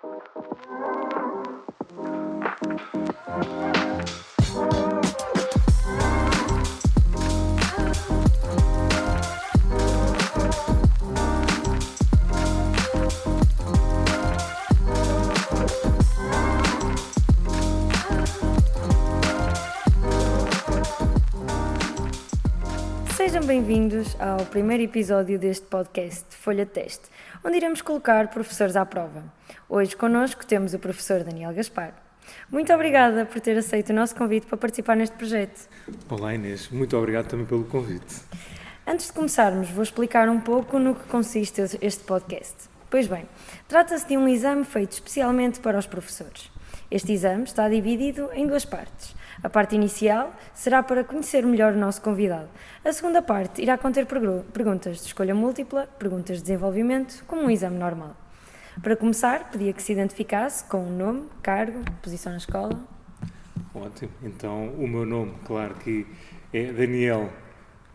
Sejam bem-vindos ao primeiro episódio deste podcast Folha de Teste, onde iremos colocar professores à prova. Hoje connosco temos o professor Daniel Gaspar. Muito obrigada por ter aceito o nosso convite para participar neste projeto. Olá Inês, muito obrigado também pelo convite. Antes de começarmos, vou explicar um pouco no que consiste este podcast. Pois bem, trata-se de um exame feito especialmente para os professores. Este exame está dividido em duas partes. A parte inicial será para conhecer melhor o nosso convidado. A segunda parte irá conter perguntas de escolha múltipla, perguntas de desenvolvimento, como um exame normal. Para começar, pedia que se identificasse com o nome, cargo, posição na escola. Ótimo, então o meu nome, claro que é Daniel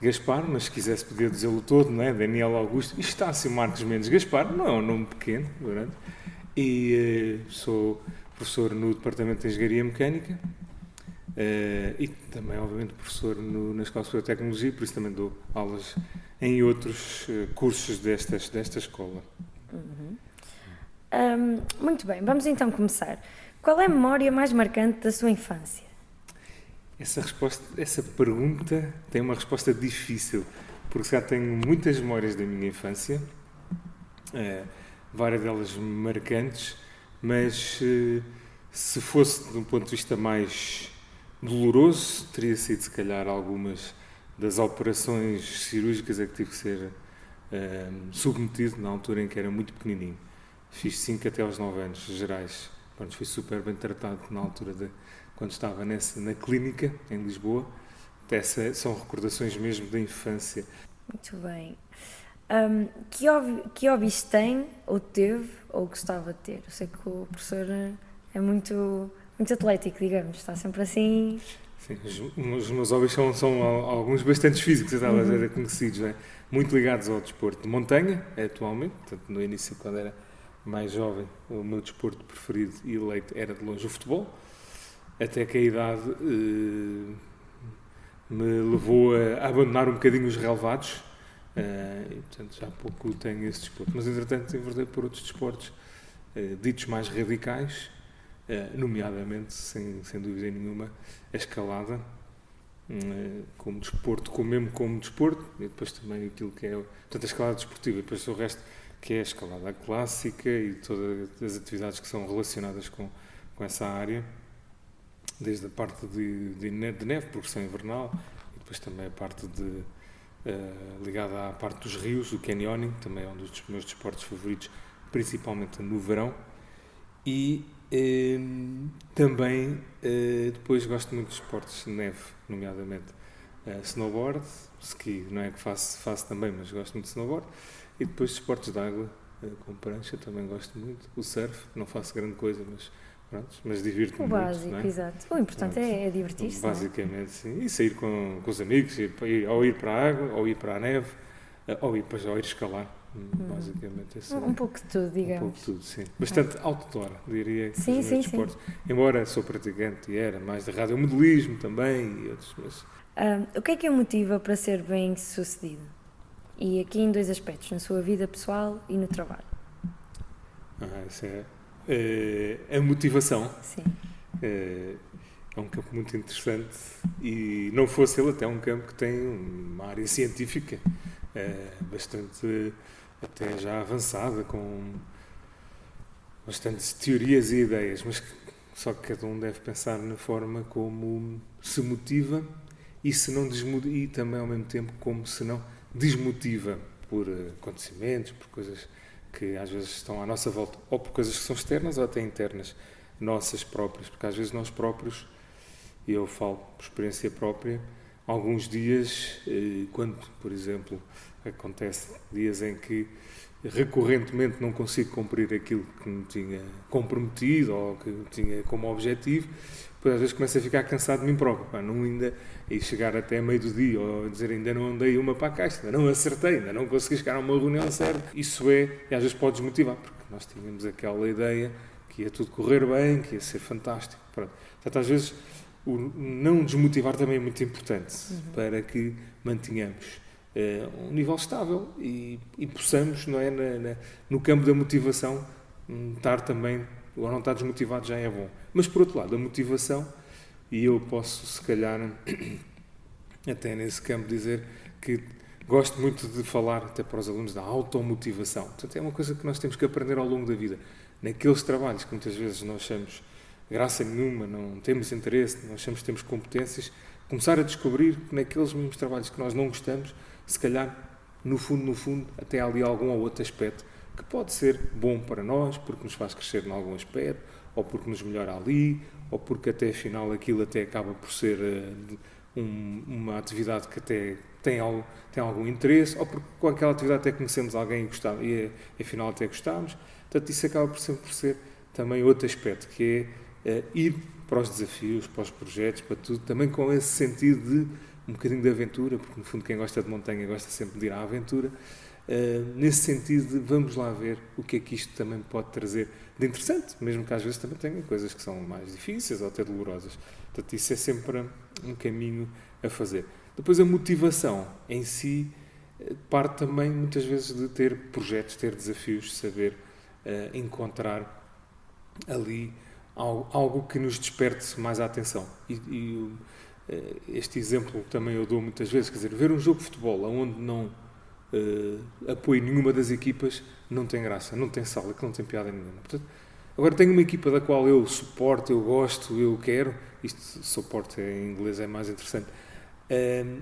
Gaspar, mas se quisesse podia dizê-lo todo, não é? Daniel Augusto Estácio Marques Mendes Gaspar, não é um nome pequeno, grande. E sou professor no Departamento de Engenharia Mecânica. E também, obviamente, professor na Escola Superior de Tecnologia, por isso também dou aulas em outros cursos desta escola. Muito bem, vamos então começar. Qual é a memória mais marcante da sua infância? Essa pergunta tem uma resposta difícil, porque já tenho muitas memórias da minha infância, várias delas marcantes, mas se fosse de um ponto de vista mais doloroso, teria sido se calhar algumas das operações cirúrgicas a que tive que ser submetido na altura em que era muito pequenininho. Fiz 5 até aos 9 anos gerais. Pronto, fui super bem tratado na altura quando estava na clínica em Lisboa. Essas são recordações mesmo da infância. Muito bem. Que hobbies tem, ou teve, ou gostava de ter? Eu sei que o professor é muito atlético, digamos, está sempre assim. Sim, os meus hobbies são alguns bastante físicos, já conhecidos, não é? Muito ligados ao desporto de montanha, atualmente. Portanto, no início, quando era mais jovem, o meu desporto preferido e eleito era de longe o futebol, até que a idade me levou a abandonar um bocadinho os relevados, e portanto já há pouco tenho esse desporto. Mas entretanto enverdei por outros desportos ditos mais radicais, nomeadamente, sem dúvida nenhuma, a escalada, como desporto, como desporto, e depois também aquilo que é, portanto, a escalada desportiva, e depois o resto que é a escalada clássica e todas as atividades que são relacionadas com essa área, desde a parte de neve, progressão invernal, e depois também a parte ligada à parte dos rios, o canyoning, também é um dos meus desportos favoritos, principalmente no verão, e também depois gosto muito de esportes de neve, nomeadamente snowboard, ski, não é que faço também, mas gosto muito de snowboard, e depois de esportes de água, com prancha, também gosto muito, o surf, não faço grande coisa, mas divirto-me muito. O básico, não é? Exato. O importante é divertir-se. Basicamente, sim, e sair com os amigos, ou ir para a água, ou ir para a neve, ou ir escalar. Basicamente, um pouco de tudo, digamos. Um pouco de tudo, sim. Bastante outdoor, diria, que sim, os meus desportos. Embora sou praticante e era mais de radiomodelismo também e outros. Mas... o que o motiva para ser bem sucedido? E aqui em 2 aspectos, na sua vida pessoal e no trabalho. Isso é a motivação. Sim. É um campo muito interessante e não fosse ele até um campo que tem uma área científica bastante até já avançada, com bastantes teorias e ideias, mas só que cada um deve pensar na forma como se motiva e se não e também ao mesmo tempo como se não desmotiva por acontecimentos, por coisas que às vezes estão à nossa volta, ou por coisas que são externas ou até internas, nossas próprias, porque às vezes nós próprios, e eu falo por experiência própria, alguns dias, quando, por exemplo, acontece dias em que recorrentemente não consigo cumprir aquilo que me tinha comprometido ou que tinha como objetivo, depois às vezes começo a ficar cansado de mim próprio, e chegar até meio do dia, ou dizer ainda não andei uma para a caixa, ainda não acertei, ainda não consegui chegar a uma reunião certa. Isso e às vezes pode desmotivar, porque nós tínhamos aquela ideia que ia tudo correr bem, que ia ser fantástico. Pronto. Portanto, às vezes, o não desmotivar também é muito importante para que mantenhamos um nível estável e possamos, não é, no campo da motivação, estar também, ou não estar desmotivado já é bom. Mas, por outro lado, a motivação, e eu posso, se calhar, até nesse campo dizer que gosto muito de falar, até para os alunos, da automotivação. Portanto, é uma coisa que nós temos que aprender ao longo da vida. Naqueles trabalhos que muitas vezes não achamos graça nenhuma, não temos interesse, não achamos que temos competências, começar a descobrir que naqueles mesmos trabalhos que nós não gostamos, se calhar, no fundo, até há ali algum ou outro aspecto que pode ser bom para nós, porque nos faz crescer em algum aspecto, ou porque nos melhora ali, ou porque até afinal aquilo até acaba por ser uma atividade que até tem algum interesse, ou porque com aquela atividade até conhecemos alguém e afinal até gostamos. Portanto, isso acaba por sempre por ser também outro aspecto, que é ir para os desafios, para os projetos, para tudo, também com esse sentido de um bocadinho de aventura, porque no fundo quem gosta de montanha gosta sempre de ir à aventura, nesse sentido de vamos lá ver o que é que isto também pode trazer de interessante, mesmo que às vezes também tenha coisas que são mais difíceis ou até dolorosas. Portanto, isso é sempre um caminho a fazer. Depois a motivação em si parte também muitas vezes de ter projetos, ter desafios, saber encontrar ali algo que nos desperte mais a atenção. Este exemplo também eu dou muitas vezes, quer dizer, ver um jogo de futebol onde não apoio nenhuma das equipas não tem graça, não tem sala, que não tem piada nenhuma. Portanto, agora tenho uma equipa da qual eu suporto, eu gosto, eu quero, isto suporte em inglês é mais interessante,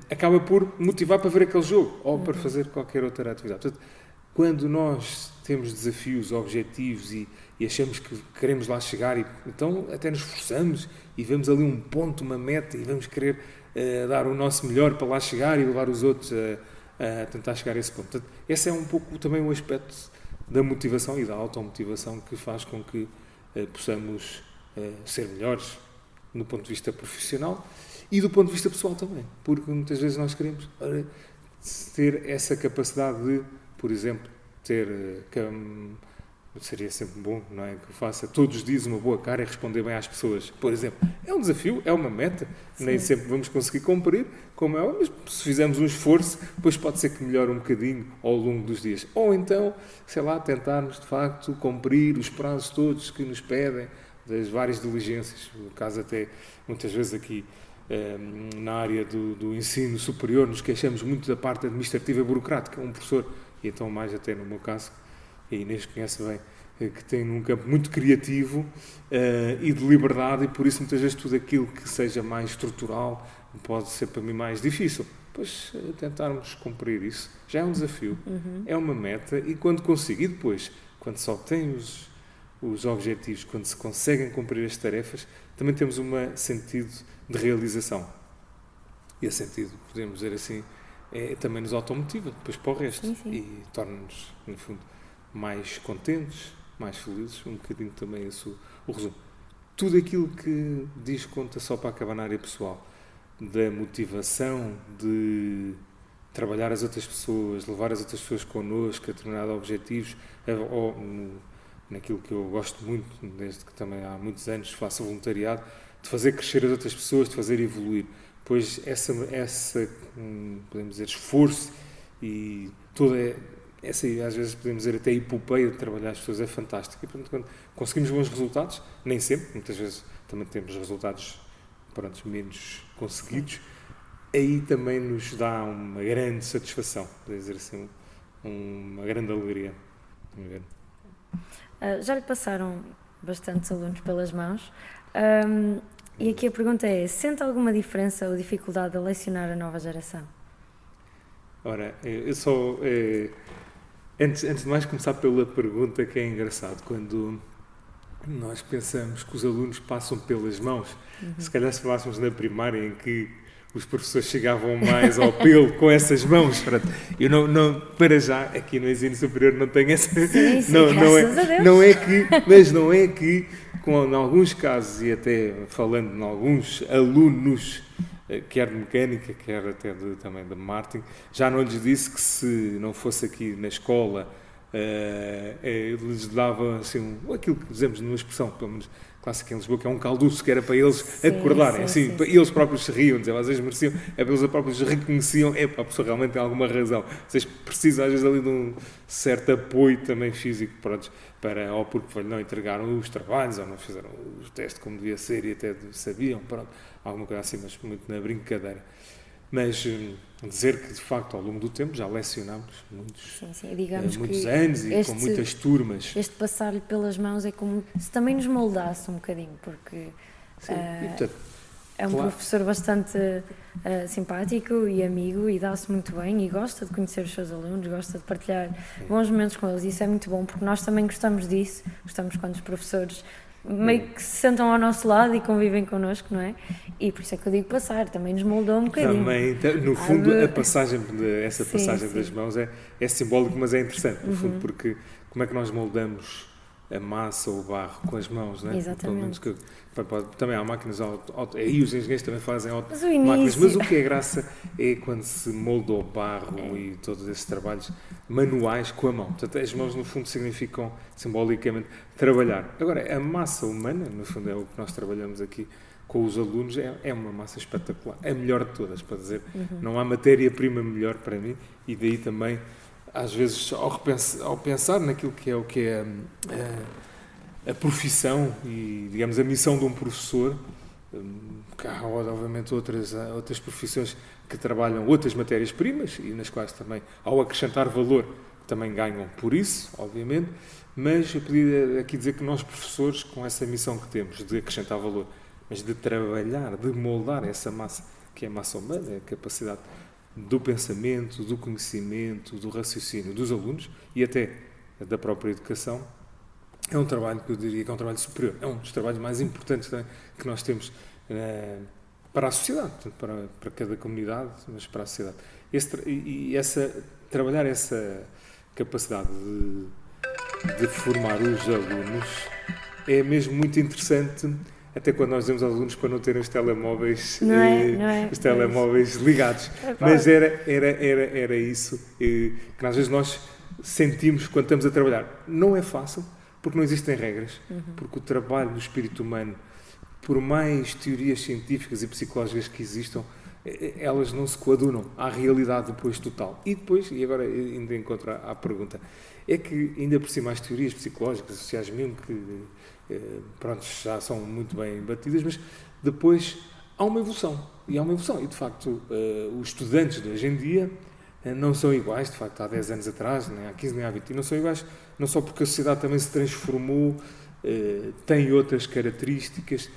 acaba por motivar para ver aquele jogo ou para fazer qualquer outra atividade. Portanto, quando nós temos desafios, objetivos e achamos que queremos lá chegar, então até nos esforçamos e vemos ali um ponto, uma meta e vamos querer dar o nosso melhor para lá chegar e levar os outros a tentar chegar a esse ponto. Portanto, esse é um pouco também um aspecto da motivação e da automotivação que faz com que possamos ser melhores no ponto de vista profissional e do ponto de vista pessoal também, porque muitas vezes nós queremos ter essa capacidade de, por exemplo, seria sempre bom, não é? Que eu faça todos os dias uma boa cara e responder bem às pessoas. Por exemplo, é um desafio, é uma meta, sim, nem sempre vamos conseguir cumprir, como é, mas se fizermos um esforço, depois pode ser que melhore um bocadinho ao longo dos dias. Ou então, sei lá, tentarmos de facto cumprir os prazos todos que nos pedem, das várias diligências, no caso até muitas vezes aqui na área do ensino superior nos queixamos muito da parte administrativa e burocrática, um professor, e então mais até no meu caso, a Inês conhece bem, que tem um campo muito criativo e de liberdade, e por isso muitas vezes tudo aquilo que seja mais estrutural pode ser para mim mais difícil. Pois tentarmos cumprir isso já é um desafio, é uma meta, e quando consigo, e depois, quando só tem os objetivos, quando se conseguem cumprir as tarefas, também temos um sentido de realização. E esse sentido, podemos dizer assim, também nos automotiva depois para o resto, sim, sim, e torna-nos, no fundo, mais contentes, mais felizes, um bocadinho também esse o resumo. Tudo aquilo que diz conta só para acabar na área pessoal, da motivação de trabalhar as outras pessoas, levar as outras pessoas connosco a determinados objetivos, ou naquilo que eu gosto muito, desde que também há muitos anos faço voluntariado, de fazer crescer as outras pessoas, de fazer evoluir. Pois essa podemos dizer, esforço e toda essa, às vezes podemos dizer até epopeia de trabalhar as pessoas é fantástica. E, portanto, quando conseguimos bons resultados, nem sempre, muitas vezes também temos resultados menos conseguidos, aí também nos dá uma grande satisfação, podemos dizer assim, uma grande alegria. Já lhe passaram bastantes alunos pelas mãos, e aqui a pergunta é: sente alguma diferença ou dificuldade a lecionar a nova geração? Ora, eu só... Antes de mais começar pela pergunta, que é engraçado, quando nós pensamos que os alunos passam pelas mãos, se calhar se falássemos na primária em que os professores chegavam mais ao pelo com essas mãos, eu não para já, aqui no ensino superior não tenho essa... Sim, graças a Deus. Não é que, em alguns casos, e até falando em alguns alunos, quer de mecânica, quer até também de marketing, já não lhes disse que se não fosse aqui na escola Eles davam assim, aquilo que dizemos numa expressão, pelo menos clássica em Lisboa, que é um calduço, que era para eles acordarem, assim, para eles próprios se riam, às vezes mereciam, eles próprios reconheciam, a pessoa realmente tem alguma razão, vocês precisam às vezes ali de um certo apoio também físico, pronto, ou porque não entregaram os trabalhos, ou não fizeram o teste como devia ser e até sabiam, pronto, alguma coisa assim, mas muito na brincadeira. Mas dizer que, de facto, ao longo do tempo já lecionámos muitos anos e com muitas turmas. Este passar-lhe pelas mãos é como se também nos moldasse um bocadinho, porque é um professor bastante simpático e amigo e dá-se muito bem e gosta de conhecer os seus alunos, gosta de partilhar bons momentos com eles, e isso é muito bom, porque nós também gostamos disso, gostamos quando os professores meio que se sentam ao nosso lado e convivem connosco, não é? E por isso é que eu digo passar, também nos moldou um bocadinho. Também, no fundo, passagem das mãos é simbólico, mas é interessante, no fundo, porque como é que nós moldamos a massa ou o barro com as mãos, não é? Exatamente. Também há máquinas, e os engenheiros também fazem máquinas, mas o que é graça é quando se molda o barro e todos esses trabalhos manuais com a mão. Portanto, as mãos, no fundo, significam, simbolicamente, trabalhar. Agora, a massa humana, no fundo, é o que nós trabalhamos aqui com os alunos, é uma massa espetacular. É a melhor de todas, para dizer. Não há matéria-prima melhor para mim, e daí também, às vezes, ao pensar naquilo que é a profissão e, digamos, a missão de um professor, há, obviamente, outras profissões que trabalham outras matérias-primas e nas quais também, ao acrescentar valor, também ganham por isso, obviamente, mas eu podia aqui dizer que nós, professores, com essa missão que temos de acrescentar valor, mas de trabalhar, de moldar essa massa, que é a massa humana, a capacidade do pensamento, do conhecimento, do raciocínio dos alunos e até da própria educação, é um trabalho que eu diria que é um trabalho superior. É um dos trabalhos mais importantes que nós temos para a sociedade, para cada comunidade, mas para a sociedade. Trabalhar essa capacidade de formar os alunos é mesmo muito interessante, até quando nós dizemos aos alunos para não terem os telemóveis, os telemóveis ligados. Mas era isso que às vezes nós sentimos quando estamos a trabalhar. Não é fácil, porque não existem regras, porque o trabalho do espírito humano, por mais teorias científicas e psicológicas que existam, elas não se coadunam à realidade depois total. E depois, e agora ainda encontro a pergunta, é que ainda por cima as teorias psicológicas, sociais mesmo, que já são muito bem batidas, mas depois há uma evolução. E de facto, os estudantes de hoje em dia não são iguais, de facto, há 10 anos atrás, nem há 15, nem há 20, e não são iguais, não só porque a sociedade também se transformou, tem outras características,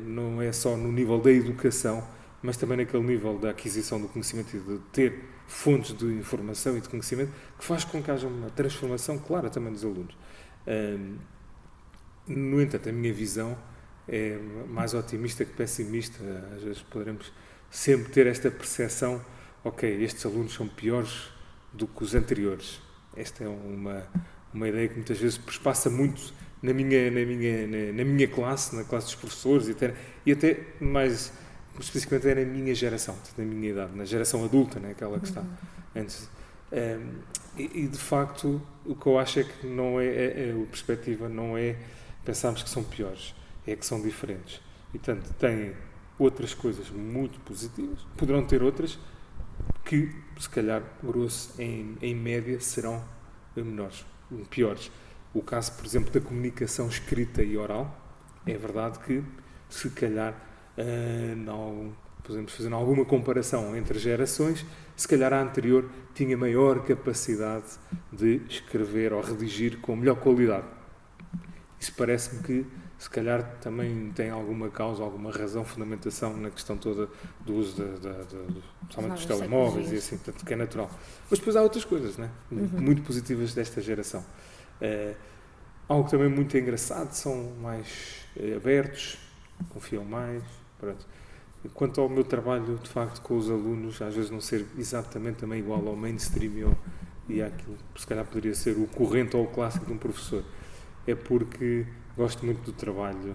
não é só no nível da educação, mas também naquele nível da aquisição do conhecimento e de ter fontes de informação e de conhecimento, que faz com que haja uma transformação clara também dos alunos. No entanto, a minha visão é mais otimista que pessimista. Às vezes poderemos sempre ter esta percepção, ok, estes alunos são piores do que os anteriores. Esta é uma ideia que muitas vezes perspassa muito na minha classe, na classe dos professores e até mais especificamente na minha geração, na minha idade, na geração adulta, né, aquela que está antes. E de facto, o que eu acho é que não a perspectiva não é pensarmos que são piores, é que são diferentes. E, portanto, têm outras coisas muito positivas, poderão ter outras que, se calhar, grosso, em média, serão menores, piores. O caso, por exemplo, da comunicação escrita e oral, é verdade que, se calhar, não podemos fazer alguma comparação entre gerações, se calhar a anterior tinha maior capacidade de escrever ou redigir com melhor qualidade. Isso parece-me que, se calhar, também tem alguma causa, alguma razão, fundamentação na questão toda do uso somente dos telemóveis e assim, portanto, que é natural. Mas depois há outras coisas, né? Muito positivas desta geração. Algo também muito engraçado, são mais abertos, confiam mais. Pronto. Quanto ao meu trabalho, de facto, com os alunos, às vezes não ser exatamente também igual ao mainstream e àquilo que se calhar poderia ser o corrente ou o clássico de um professor, é porque gosto muito do trabalho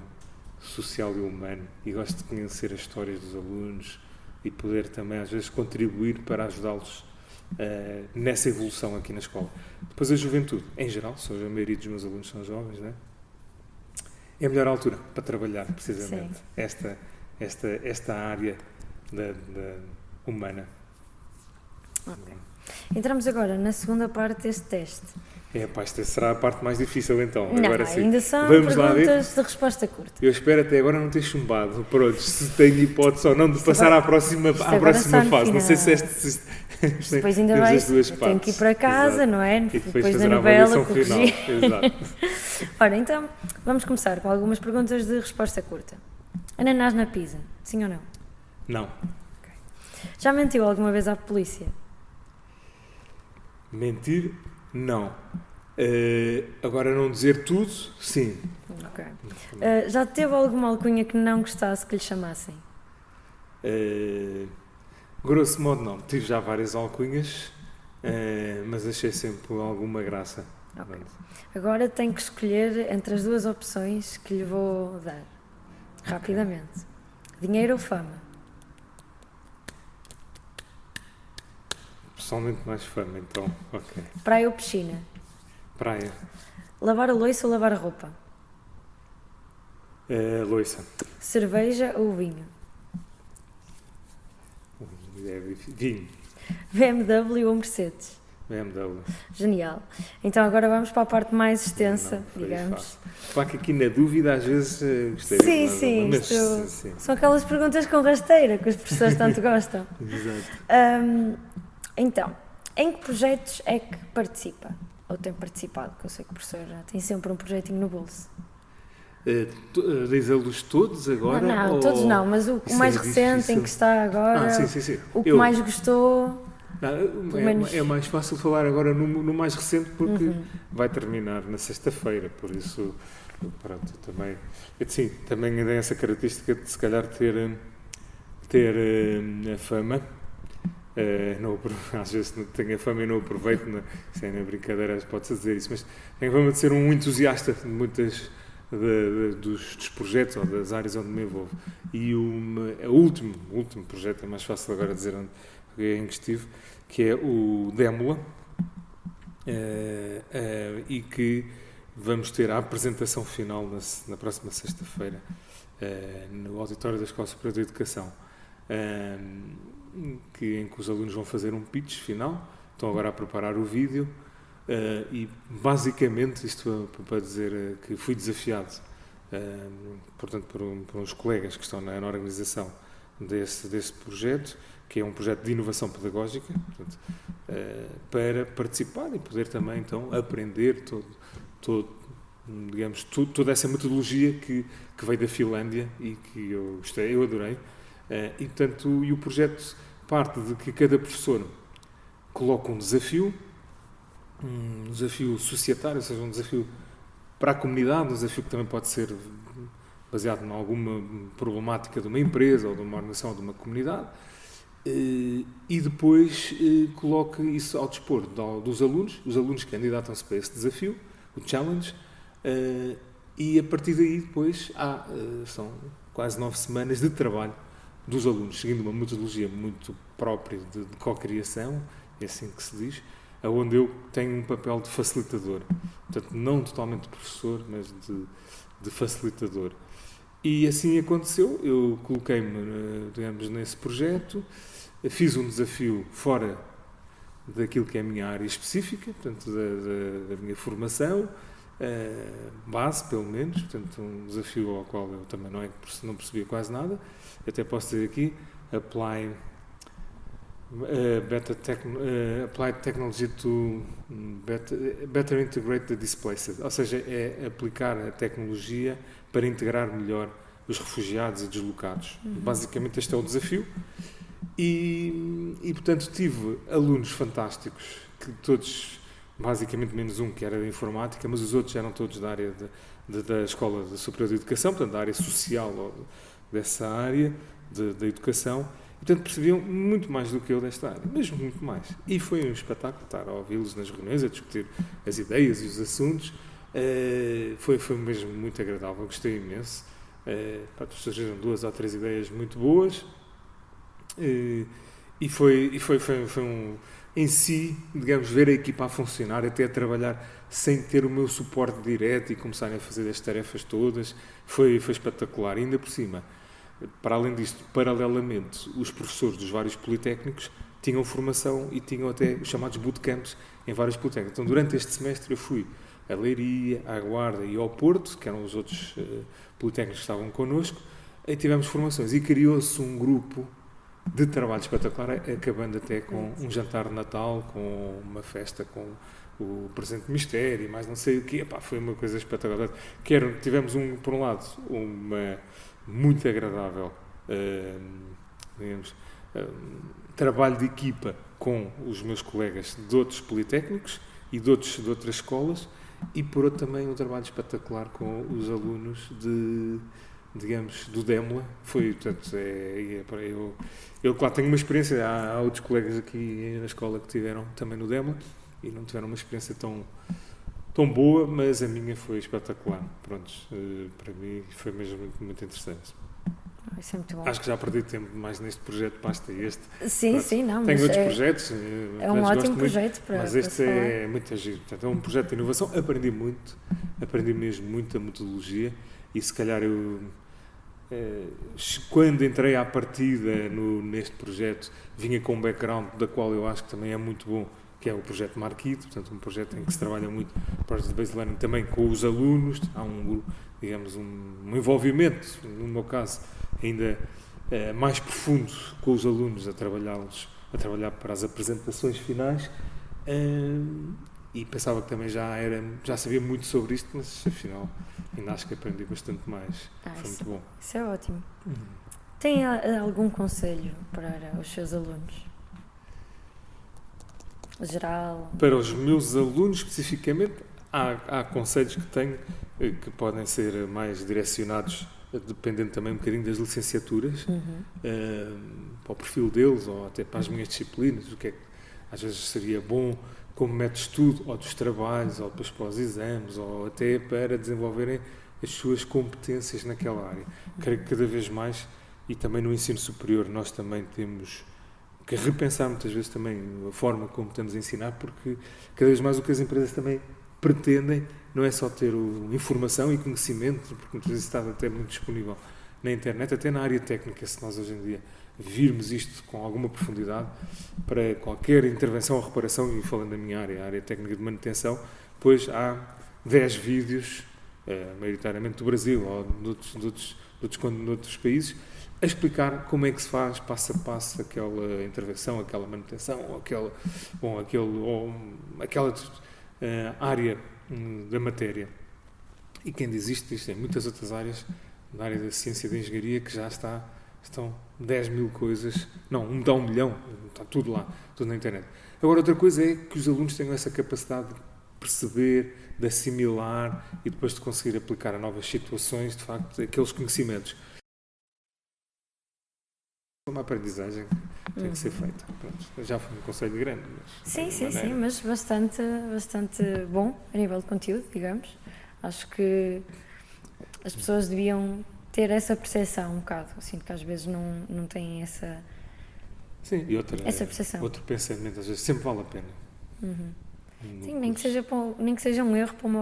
social e humano e gosto de conhecer as histórias dos alunos e poder também, às vezes, contribuir para ajudá-los nessa evolução aqui na escola. Depois a juventude, em geral, a maioria dos meus alunos são jovens, não é? É a melhor altura para trabalhar, precisamente, esta área da humana. Ok. Entramos agora na segunda parte deste teste. Esta será a parte mais difícil, então. Não, agora sim. Ainda são Vamos lá ver. perguntas de resposta curta. Eu espero até agora não ter chumbado. Pronto, se tenho hipótese ou não de passar à próxima fase. Não sei se depois ainda vais, tenho que ir para casa, exato. não é? E depois da novela, corrigir. Exato. Ora, então, vamos começar com algumas perguntas de resposta curta. Ananás na pizza, sim ou não? Não. Okay. Já mentiu alguma vez à polícia? Mentir, não. Agora não dizer tudo, sim. Ok. Já teve alguma alcunha que não gostasse que lhe chamassem? Grosso modo não. Tive já várias alcunhas, mas achei sempre alguma graça. Okay. Agora tem que escolher entre as duas opções que lhe vou dar. Rapidamente. Okay. Dinheiro ou fama? Pessoalmente mais fama, então. Ok. Praia ou piscina? Praia. Lavar a louça ou lavar a roupa? Louça. Cerveja ou vinho? Vinho. BMW ou Mercedes? BMW. Genial. Então agora vamos para a parte mais extensa, digamos. Claro que aqui na dúvida às vezes gostaria sim. São aquelas perguntas com rasteira que os professores tanto gostam. Exato. Então, em que projetos é que participa? Ou tem participado? Que eu sei que o professor tem sempre um projetinho no bolso. Diz-los todos agora? Não, todos não, mas o mais recente difícil. Em que está agora, sim. O que mais gostou... É mais fácil falar agora no mais recente porque vai terminar na sexta-feira, por isso, pronto, também tem essa característica de se calhar ter a fama. Às vezes tenho a fama e não aproveito, sem na brincadeira pode-se dizer isso, mas tenho a fama de ser um entusiasta de muitas dos projetos ou das áreas onde me envolvo. E o último projeto, é mais fácil agora dizer em que estive, que é o Démula, e que vamos ter a apresentação final na próxima sexta-feira no auditório da Escola Superior de Educação, em que os alunos vão fazer um pitch final, estão agora a preparar o vídeo, e basicamente isto para dizer que fui desafiado, portanto por uns colegas que estão na organização desse projeto, que é um projeto de inovação pedagógica, portanto, para participar e poder também então aprender toda essa metodologia que veio da Finlândia e que eu gostei, eu adorei, e portanto o projeto parte de que cada professor coloca um desafio societário, ou seja, um desafio para a comunidade, um desafio que também pode ser baseado em alguma problemática de uma empresa ou de uma organização ou de uma comunidade, e depois coloca isso ao dispor dos alunos. Os alunos candidatam-se para esse desafio, o challenge, e a partir daí depois são quase 9 semanas de trabalho dos alunos, seguindo uma metodologia muito própria de co-criação, é assim que se diz, onde eu tenho um papel de facilitador, portanto não totalmente de professor, mas de facilitador. E assim aconteceu, eu coloquei-me, digamos, nesse projeto, fiz um desafio fora daquilo que é a minha área específica, portanto da minha formação, base pelo menos, portanto um desafio ao qual eu também não percebia quase nada, até posso dizer aqui, Applied Technology to better integrate the displaced, ou seja, é aplicar a tecnologia para integrar melhor os refugiados e deslocados. Basicamente este é o desafio e portanto tive alunos fantásticos, que todos, basicamente menos um que era de informática, mas os outros eram todos da área da Escola Superior de Educação, portanto da área social dessa área da educação. Portanto, percebiam muito mais do que eu desta área, mesmo muito mais. E foi um espetáculo estar a ouvi-los nas reuniões, a discutir as ideias e os assuntos. Foi mesmo muito agradável, gostei imenso. Surgiram 2 ou 3 ideias muito boas. E foi em si, digamos, ver a equipa a funcionar, até a trabalhar sem ter o meu suporte direto e começarem a fazer as tarefas todas, foi espetacular. E ainda por cima, para além disto, paralelamente, os professores dos vários politécnicos tinham formação e tinham até os chamados bootcamps em vários politécnicos. Então, durante este semestre, eu fui a Leiria, à Guarda e ao Porto, que eram os outros politécnicos que estavam connosco, e tivemos formações. E criou-se um grupo de trabalho espetacular, acabando até com um jantar de Natal, com uma festa com o presente de mistério e mais não sei o quê. Epá, foi uma coisa espetacular. Tivemos, por um lado, uma muito agradável digamos, trabalho de equipa com os meus colegas de outros politécnicos e de outras escolas, e por outro também um trabalho espetacular com os alunos digamos, do DEMLA. Foi, portanto, eu claro, tenho uma experiência, há outros colegas aqui na escola que tiveram também no DEMLA e não tiveram uma experiência tão boa, mas a minha foi espetacular. Prontos, para mim foi mesmo muito, muito interessante. Isso é muito bom. Acho que já perdi tempo mais neste projeto, basta este. Sim, Pronto. sim, não. Tenho outros projetos. É um ótimo projeto para mas este para é muito agir. Portanto, é um projeto de inovação. Aprendi mesmo muito a metodologia e se calhar eu, quando entrei à partida neste projeto, vinha com um background da qual eu acho que também é muito bom, que é o projeto Marquito, portanto um projeto em que se trabalha muito Project-Based Learning também com os alunos, há digamos, um envolvimento, no meu caso, ainda mais profundo com os alunos, a trabalhar para as apresentações finais, e pensava que também já sabia muito sobre isto, mas afinal ainda acho que aprendi bastante mais. Foi muito bom. Isso é ótimo. Tem algum conselho para os seus alunos? Geral? Para os meus alunos, especificamente, há conselhos que tenho que podem ser mais direcionados, dependendo também um bocadinho das licenciaturas, para o perfil deles ou até para as minhas disciplinas, o que é que às vezes seria bom como método de estudo, ou dos trabalhos, ou depois para os exames, ou até para desenvolverem as suas competências naquela área. Creio que cada vez mais, e também no ensino superior, nós também temos que repensar muitas vezes também a forma como estamos a ensinar, porque cada vez mais o que as empresas também pretendem não é só ter informação e conhecimento, porque muitas vezes está até muito disponível na internet, até na área técnica, se nós hoje em dia virmos isto com alguma profundidade, para qualquer intervenção ou reparação, e falando da minha área, a área técnica de manutenção, pois há 10 vídeos, maioritariamente do Brasil ou de outros países, a explicar como é que se faz passo a passo aquela intervenção, aquela manutenção, ou aquela área da matéria. E quem diz isto em muitas outras áreas, na área da ciência e da engenharia, que já estão 10 mil coisas, não, dá 1 milhão, está tudo lá, tudo na internet. Agora, outra coisa é que os alunos tenham essa capacidade de perceber, de assimilar e depois de conseguir aplicar a novas situações, de facto, aqueles conhecimentos. Uma aprendizagem que tem que ser feita. Pronto, já foi um conselho grande. Mas sim, mas bastante bom a nível de conteúdo, digamos. Acho que as pessoas deviam ter essa percepção um bocado. Sinto que às vezes não têm essa percepção. Outro pensamento, às vezes, sempre vale a pena. Sim, nem que seja um erro para uma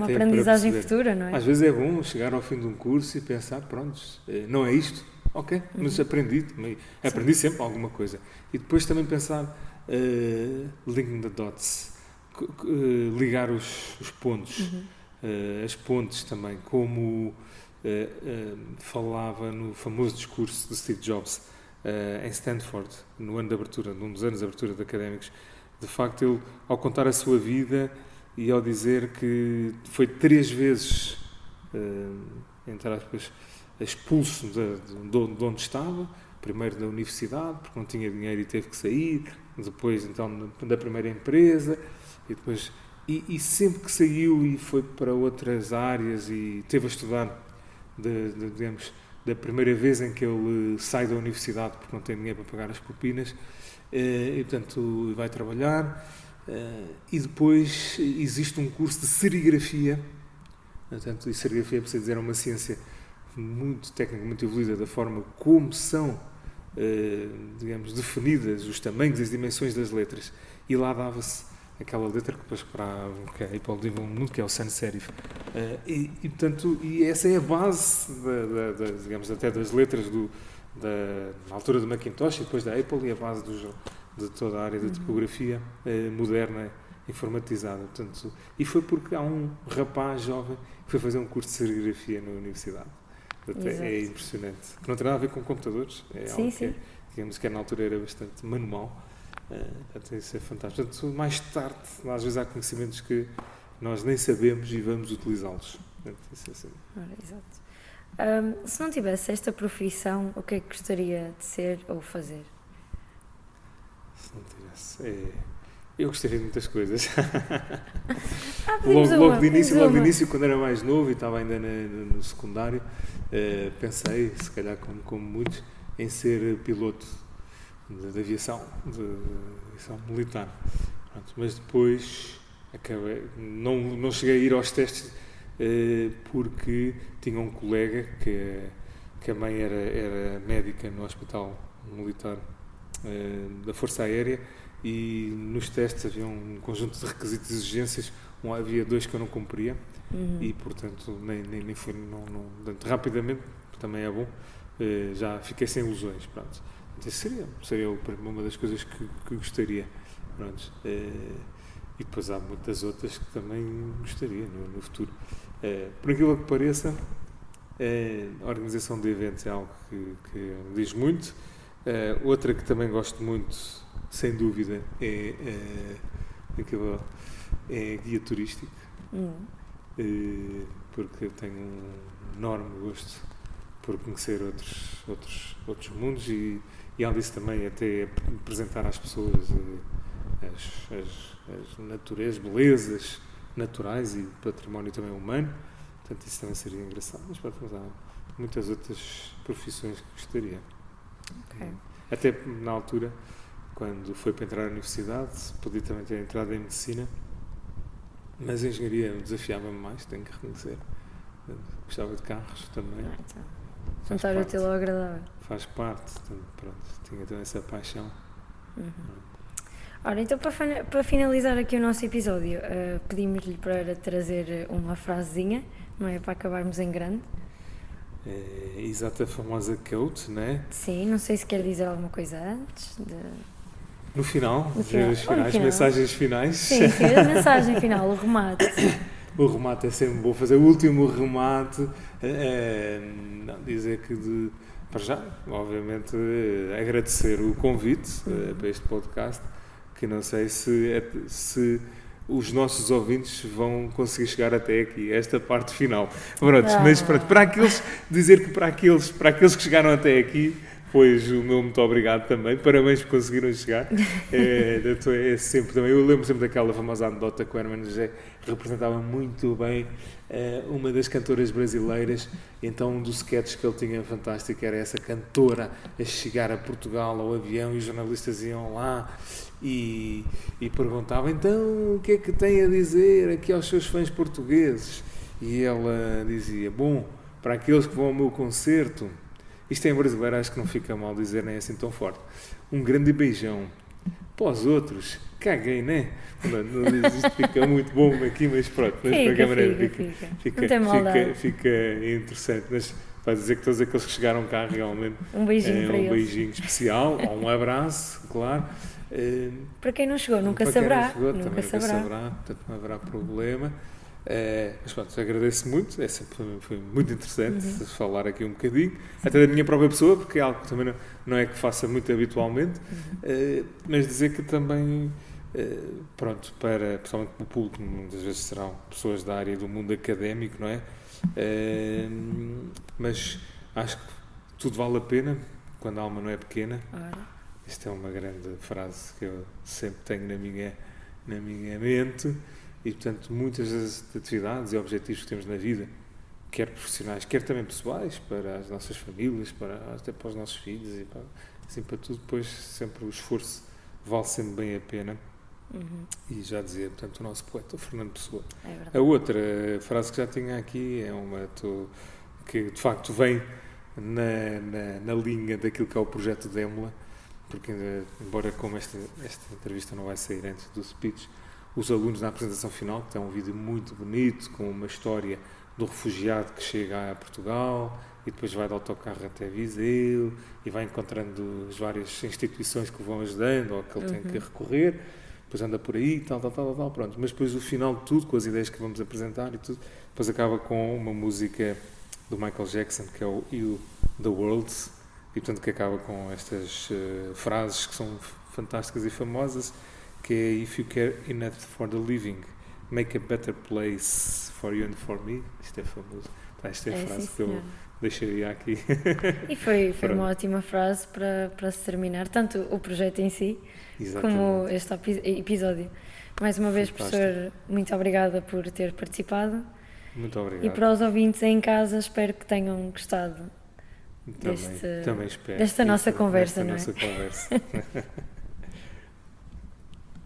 aprendizagem futura, não é? Às vezes é bom chegar ao fim de um curso e pensar, pronto, não é isto, ok, mas aprendi sempre alguma coisa. E depois também pensar, linking the dots, ligar os pontos, as pontes também, como falava no famoso discurso de Steve Jobs em Stanford, no ano de abertura, num dos anos de abertura de académicos. De facto, ele, ao contar a sua vida e ao dizer que foi 3 vezes, entre aspas, expulso de onde estava, primeiro da universidade, porque não tinha dinheiro e teve que sair, depois então da primeira empresa, e depois e sempre que saiu e foi para outras áreas e teve a estudar, digamos, da primeira vez em que ele sai da universidade porque não tem dinheiro para pagar as propinas, e portanto vai trabalhar, e depois existe um curso de serigrafia. Portanto, e serigrafia, para dizer, é uma ciência muito técnica, muito evoluída da forma como são digamos, definidas, os tamanhos, as dimensões das letras. E lá dava-se aquela letra que depois para que a Apple vive um mundo, que é o sans serif. Portanto, essa é a base, digamos, até das letras na altura do Macintosh e depois da Apple, e a base de toda a área da tipografia moderna, informatizada. Portanto, e foi porque há um rapaz jovem que foi fazer um curso de serigrafia na universidade. É impressionante. Que não tem nada a ver com computadores, é algo que, digamos, que na altura era bastante manual. Isso é fantástico. Portanto, mais tarde, às vezes há conhecimentos que nós nem sabemos e vamos utilizá-los. Isso é assim. Exato. Se não tivesse esta profissão, o que é que gostaria de ser ou fazer? Se não tivesse... Eu gostaria de muitas coisas. Logo de início, quando era mais novo e estava ainda no secundário, pensei, se calhar como muitos, em ser piloto de aviação militar. Pronto, mas depois não cheguei a ir aos testes porque tinha um colega que a mãe era médica no hospital militar da Força Aérea, e nos testes havia um conjunto de requisitos e exigências, havia 2 que eu não cumpria, e portanto nem fui, portanto, rapidamente, também é bom, já fiquei sem ilusões, pronto. Então, seria uma das coisas que gostaria, pronto. E depois há muitas outras que também gostaria no futuro. Por aquilo que pareça, a organização de eventos é algo que me diz muito. Outra que também gosto muito, sem dúvida, é guia turístico, porque eu tenho um enorme gosto por conhecer outros mundos e além disso também até apresentar às pessoas as naturezas, belezas naturais e património também humano. Portanto, isso também seria engraçado. Mas há muitas outras profissões que gostaria. Okay. Até na altura, quando foi para entrar na universidade, podia também ter entrado em medicina, mas a engenharia desafiava-me mais, tenho que reconhecer. Gostava de carros também. Juntar o útil ao agradável. Faz parte, pronto, tinha também essa paixão. Ora, então para finalizar aqui o nosso episódio, pedimos-lhe para trazer uma frasezinha, não é? Para acabarmos em grande. Exato, a famosa quote, não é? Sim, não sei se quer dizer alguma coisa antes. No final, mensagens finais. Sim, a mensagem final, o remate. O remate é sempre bom, fazer o último remate, dizer que para já, obviamente, agradecer o convite para este podcast, que não sei se os nossos ouvintes vão conseguir chegar até aqui, esta parte final. Pronto, mas para aqueles que chegaram até aqui, pois o meu muito obrigado também, parabéns por conseguiram chegar. Sempre também, eu lembro sempre daquela famosa anedota que o Hermano José representava muito bem uma das cantoras brasileiras, então um dos sketches que ele tinha fantástico era essa cantora a chegar a Portugal ao avião e os jornalistas iam lá e perguntavam, então o que é que tem a dizer aqui aos seus fãs portugueses? E ela dizia, bom, para aqueles que vão ao meu concerto, isto em brasileiro acho que não fica mal dizer nem assim tão forte, um grande beijão. Para os outros, caguei, né? Não isto fica muito bom aqui, mas pronto. Mas de qualquer maneira fica interessante. Mas para dizer que todos aqueles que chegaram cá realmente um beijinho para eles. Um beijinho especial, ou um abraço, claro. Para quem não chegou, nunca saberá. Nunca saberá, portanto não haverá problema. Mas pronto, agradeço muito, foi muito interessante falar aqui um bocadinho, até da minha própria pessoa, porque é algo que também não é que faça muito habitualmente, mas dizer que também, pronto, principalmente para o público, muitas vezes serão pessoas da área do mundo académico, não é? Mas acho que tudo vale a pena quando a alma não é pequena. Esta é uma grande frase que eu sempre tenho na minha mente. E, portanto, muitas das atividades e objetivos que temos na vida, quer profissionais, quer também pessoais, para as nossas famílias, até para os nossos filhos, e para tudo, depois sempre o esforço vale sempre bem a pena. E já dizia, portanto, o nosso poeta, o Fernando Pessoa. É a outra frase que já tinha aqui é uma que, de facto, vem na linha daquilo que é o projeto Démola, porque embora como esta entrevista não vai sair antes do speech, os alunos na apresentação final, que tem um vídeo muito bonito, com uma história do refugiado que chega a Portugal e depois vai de autocarro até Viseu e vai encontrando as várias instituições que o vão ajudando ou que ele tem que recorrer, depois anda por aí, tal, pronto. Mas depois o final de tudo, com as ideias que vamos apresentar e tudo, depois acaba com uma música do Michael Jackson, que é o You, The World, e portanto que acaba com estas frases que são fantásticas e famosas, que é If you care enough for the living, make a better place for you and for me. Isto é famoso. Esta é a frase que eu deixaria aqui. E foi uma ótima frase para se terminar, tanto o projeto em si, como este episódio. Mais uma vez, professor, muito obrigada por ter participado. Muito obrigado. E para os ouvintes em casa, espero que tenham gostado também espero. desta nossa conversa, não é? Nossa conversa.